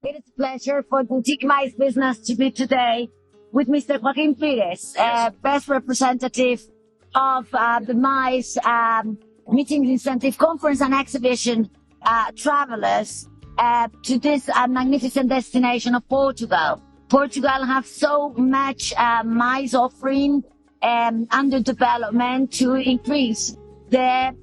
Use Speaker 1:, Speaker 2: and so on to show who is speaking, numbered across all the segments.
Speaker 1: It is a pleasure for Boutique Mais Business to be today with Mr. Joaquim Pires, best representative of the Mais Meetings Incentive Conference and Exhibition travelers to this magnificent destination of Portugal. Portugal have so much Mais offering under development to increase the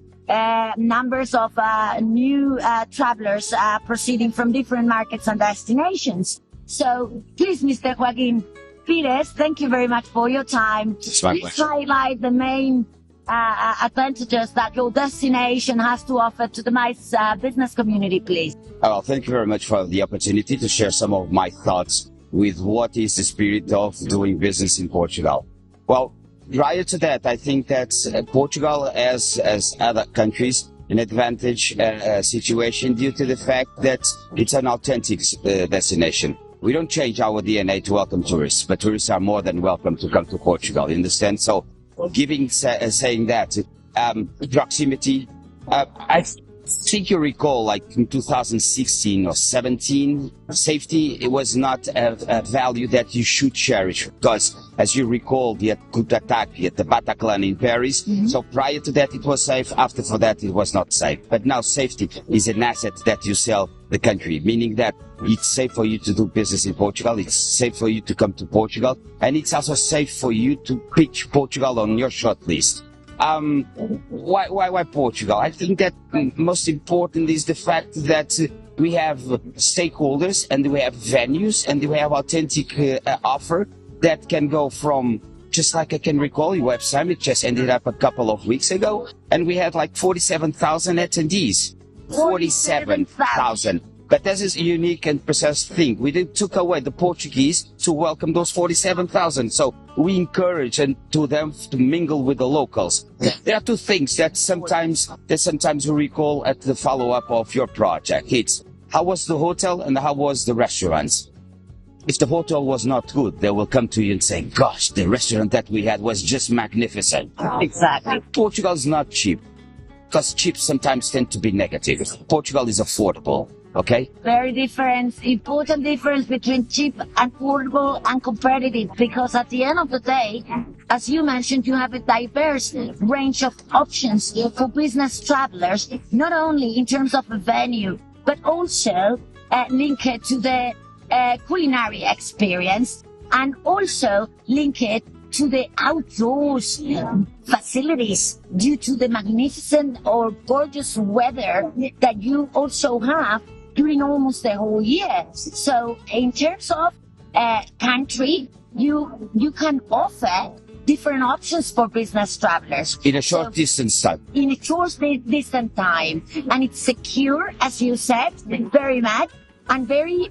Speaker 1: numbers of new travelers proceeding from different markets and destinations. So please, Mr. Joaquim Pires, thank you very much for your time. Please highlight the main advantages that your destination has to offer to the Mais business community, please.
Speaker 2: Well, thank you very much for the opportunity to share some of my thoughts with what is the spirit of doing business in Portugal. Well, prior to that, I think that Portugal, as other countries, an advantage situation due to the fact that it's an authentic destination. We don't change our DNA to welcome tourists, but tourists are more than welcome to come to Portugal, you understand? So, saying that, proximity, I think you recall, like in 2016 or 17, safety, it was not a value that you should cherish, because as you recall, the coup d'attack at the Bataclan in Paris, so prior to that it was safe, after for that it was not safe. But now safety is an asset that you sell the country, meaning that it's safe for you to do business in Portugal, it's safe for you to come to Portugal, and it's also safe for you to pitch Portugal on your short list. Why Portugal? I think that most important is the fact that we have stakeholders and we have venues and we have authentic offer that can go from, just like I can recall, your web summit just ended up a couple of weeks ago, and we had like 47,000 attendees. 47,000. But this is a unique and precise thing. We took away the Portuguese to welcome those 47,000. So we encourage to them to mingle with the locals. There are two things that sometimes you recall at the follow-up of your project. It's how was the hotel and how was the restaurants. If the hotel was not good, they will come to you and say, gosh, the restaurant that we had was just magnificent.
Speaker 1: Exactly.
Speaker 2: Portugal is not cheap, because cheap sometimes tend to be negative. Portugal is affordable. Okay.
Speaker 1: Very important difference between cheap and affordable and competitive, because at the end of the day, as you mentioned, you have a diverse range of options for business travelers, not only in terms of a venue, but also linked to the culinary experience, and also linked to the outdoors facilities due to the magnificent or gorgeous weather that you also have during almost the whole year. So in terms of country, you can offer different options for business travelers.
Speaker 2: In a short distance time.
Speaker 1: In a short distance time. And it's secure, as you said, very much, and very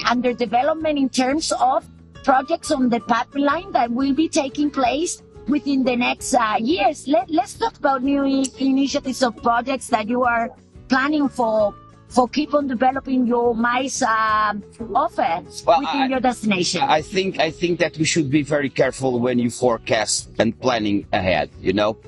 Speaker 1: under development in terms of projects on the pipeline that will be taking place within the next years. Let's talk about new initiatives or projects that you are planning for keep on developing your Mais offer within your destination.
Speaker 2: I think that we should be very careful when you forecast and planning ahead, you know,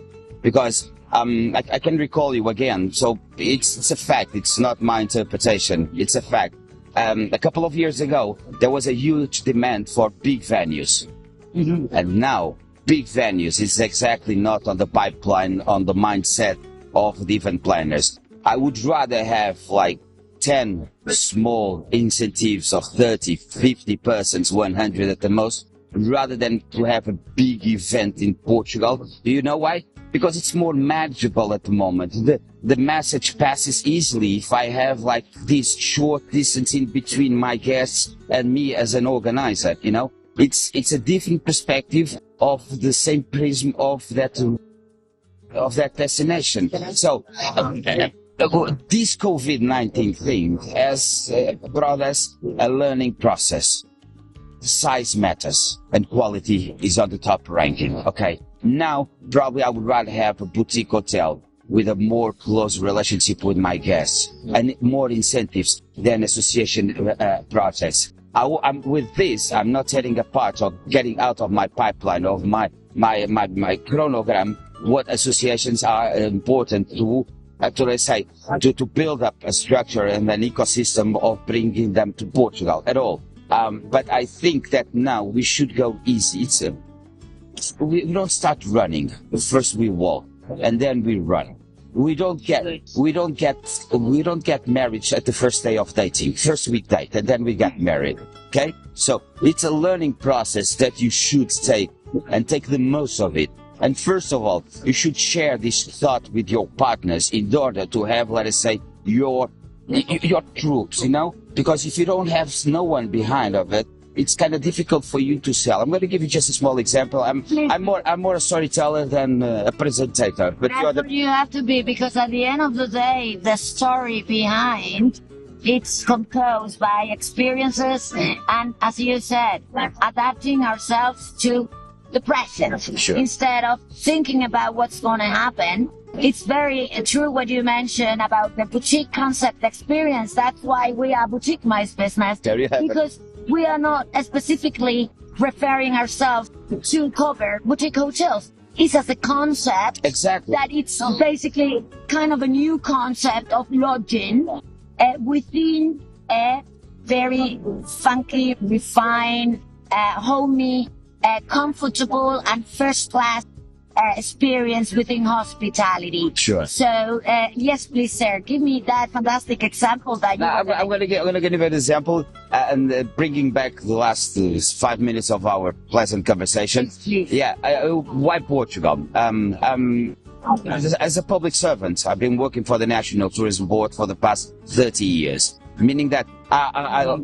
Speaker 2: because I can recall you again. So it's a fact. It's not my interpretation. It's a fact. A couple of years ago, there was a huge demand for big venues. And now big venues is exactly not on the pipeline, on the mindset of the event planners. I would rather have like 10 small incentives of 30, 50 persons, 100 at the most, rather than to have a big event in Portugal. Do you know why? Because it's more manageable at the moment. The message passes easily if I have like this short distance in between my guests and me as an organizer, you know? It's a different perspective of the same prism of that destination. So, this COVID-19 thing has brought us a learning process. Size matters and quality is on the top ranking. Okay. Now, probably I would rather have a boutique hotel with a more close relationship with my guests and more incentives than association projects. With this, I'm not setting apart or getting out of my pipeline of my chronogram what associations are important to to build up a structure and an ecosystem of bringing them to Portugal at all. But I think that now we should go easy. We don't start running. First we walk, and then we run. We don't get married at the first day of dating. First we date, and then we get married. Okay, so it's a learning process that you should take and take the most of it. And first of all, you should share this thought with your partners in order to have, let us say, your troops, because if you don't have no one behind of it, it's kind of difficult for you to sell. I'm going to give you just a small example. I'm more a storyteller than a presenter. But
Speaker 1: that's what you have to be, because at the end of the day, the story behind it's composed by experiences and, as you said, adapting ourselves to the present.
Speaker 2: Sure.
Speaker 1: Instead of thinking about what's going to happen. It's very true what you mentioned about the boutique concept experience. That's why we are Boutique Mice Business, because we are not specifically referring ourselves to cover boutique hotels. It's as a concept.
Speaker 2: Exactly.
Speaker 1: That it's basically kind of a new concept of lodging within a very funky, refined, homey, comfortable and first-class experience within hospitality.
Speaker 2: Sure.
Speaker 1: So, yes, please, sir, give me that fantastic example that you.
Speaker 2: I'm going to give you an example, and bringing back the last 5 minutes of our pleasant conversation.
Speaker 1: Yes, please.
Speaker 2: Yeah. Why Portugal? As a public servant, I've been working for the National Tourism Board for the past 30 years. Meaning that our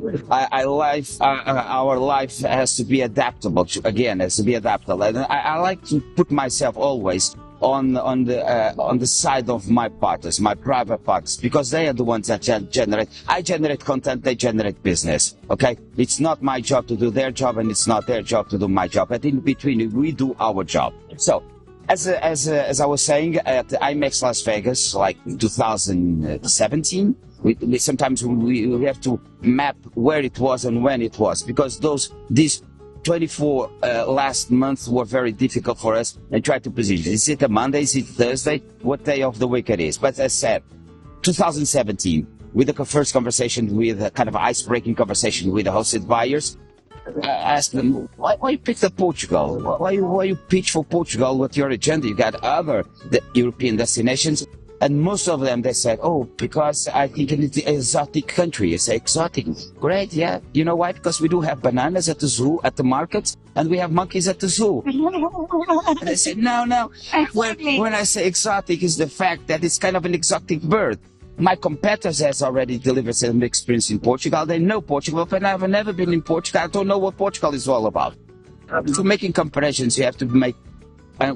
Speaker 2: life has to be adaptable. Has to be adaptable. And I like to put myself always on the side of my partners, my private partners, because they are the ones that generate. I generate content, they generate business. Okay, it's not my job to do their job, and it's not their job to do my job. But in between, we do our job. So, as I was saying, at IMAX Las Vegas, like 2017. Sometimes we have to map where it was and when it was, because these 24 last months were very difficult for us, and try to position. Is it a Monday? Is it Thursday? What day of the week it is? But as I said, 2017, with the first conversation, with a kind of icebreaking conversation with the hosted buyers, I asked them, why you pick Portugal? Why you pitch for Portugal? What's your agenda? You got other European destinations. And most of them, they said, because I think it's an exotic country. I say, exotic? Great, yeah. You know why? Because we do have bananas at the zoo, at the markets, and we have monkeys at the zoo. And I said, no. When I say exotic, is the fact that it's kind of an exotic bird. My competitors has already delivered some experience in Portugal. They know Portugal, but I've never been in Portugal. I don't know what Portugal is all about. So making comparisons, you have to make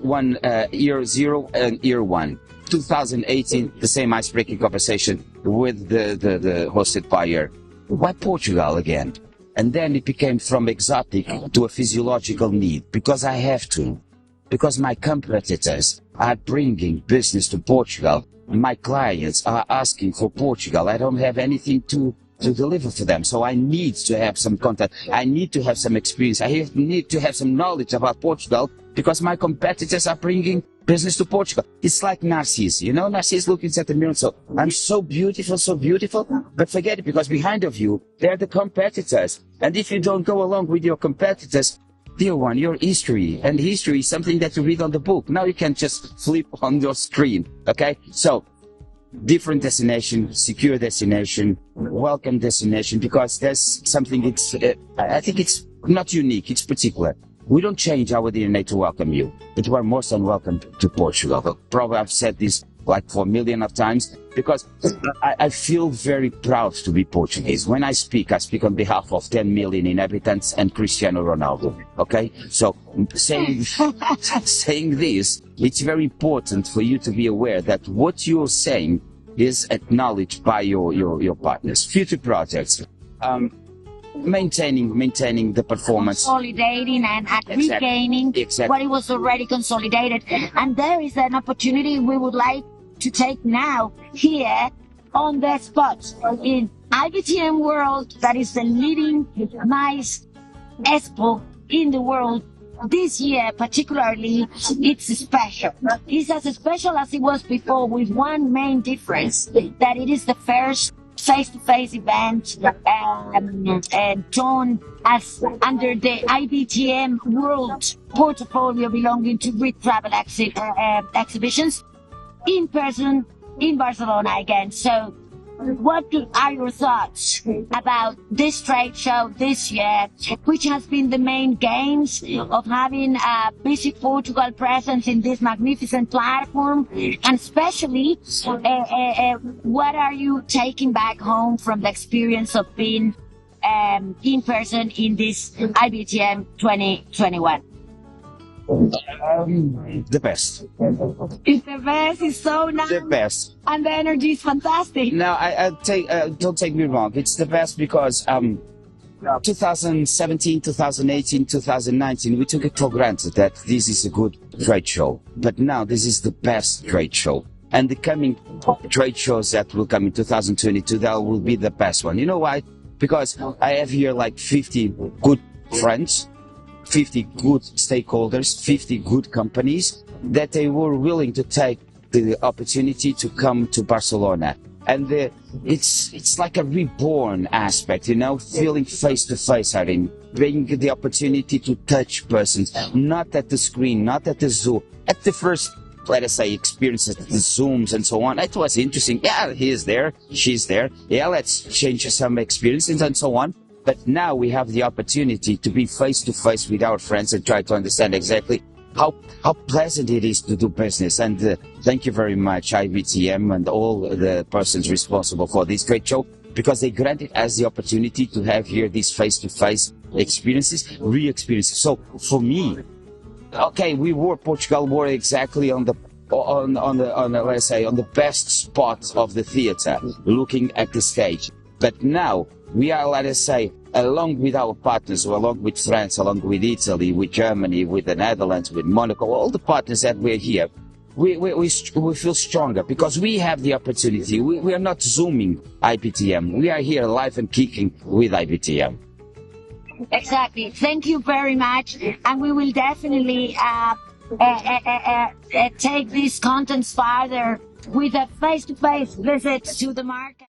Speaker 2: one year zero and year one. 2018, the same icebreaking conversation with the hosted buyer. Why Portugal again? And then it became from exotic to a physiological need, because I have to. Because my competitors are bringing business to Portugal. My clients are asking for Portugal. I don't have anything to deliver to them. So I need to have some content. I need to have some experience. I need to have some knowledge about Portugal, because my competitors are bringing business to Portugal. It's like Narcisse, Narcisse looking at the mirror, so I'm so beautiful, but forget it, because behind of you, they're the competitors. And if you don't go along with your competitors, dear one, your history, and history is something that you read on the book. Now you can just flip on your screen, okay? So, different destination, secure destination, welcome destination, because there's something I think it's not unique, it's particular. We don't change our DNA to welcome you, but you are most unwelcome to Portugal. Probably I've said this like 4 million of times, because I feel very proud to be Portuguese. When I speak on behalf of 10 million inhabitants and Cristiano Ronaldo, okay? So saying this, it's very important for you to be aware that what you're saying is acknowledged by your partners. Future projects. Maintaining the performance,
Speaker 1: consolidating and regaining what it was already consolidated. And there is an opportunity we would like to take now here on the spot in IBTM World, that is the leading MICE expo in the world, this year particularly, it's special. It's as special as it was before, with one main difference, that it is the first face-to-face event done as under the IBTM World portfolio belonging to Greek travel exhibitions, in person in Barcelona again. So what are your thoughts about this trade show this year, which has been the main gains of having a Visit Portugal presence in this magnificent platform? And especially, what are you taking back home from the experience of being in person in this IBTM 2021?
Speaker 2: The best.
Speaker 1: It's the best. It's so nice.
Speaker 2: The best.
Speaker 1: And the energy is fantastic.
Speaker 2: Now, don't take me wrong. It's the best because 2017, 2018, 2019, we took it for granted that this is a good trade show. But now this is the best trade show. And the coming trade shows that will come in 2022, that will be the best one. You know why? Because I have here like 50 good friends, 50 good stakeholders, 50 good companies that they were willing to take the opportunity to come to Barcelona. And it's like a reborn aspect, you know, feeling face to face, being the opportunity to touch persons, not at the screen, not at the Zoom, at the first, let us say, experience at the Zooms and so on. It was interesting. Yeah, he is there, she's there. Yeah, let's change some experiences and so on. But now we have the opportunity to be face to face with our friends and try to understand exactly how pleasant it is to do business. And thank you very much, IBTM and all the persons responsible for this great show, because they granted us the opportunity to have here these face to face experiences, re-experiences. So for me, okay, Portugal were exactly on the let's say on the best spot of the theater, looking at the stage. But now we are, let us say, along with our partners, along with France, along with Italy, with Germany, with the Netherlands, with Monaco, all the partners that we're here, we feel stronger because we have the opportunity. We are not Zooming IBTM. We are here live and kicking with IBTM.
Speaker 1: Exactly. Thank you very much. And we will definitely take these contents further with a face-to-face visit to the market.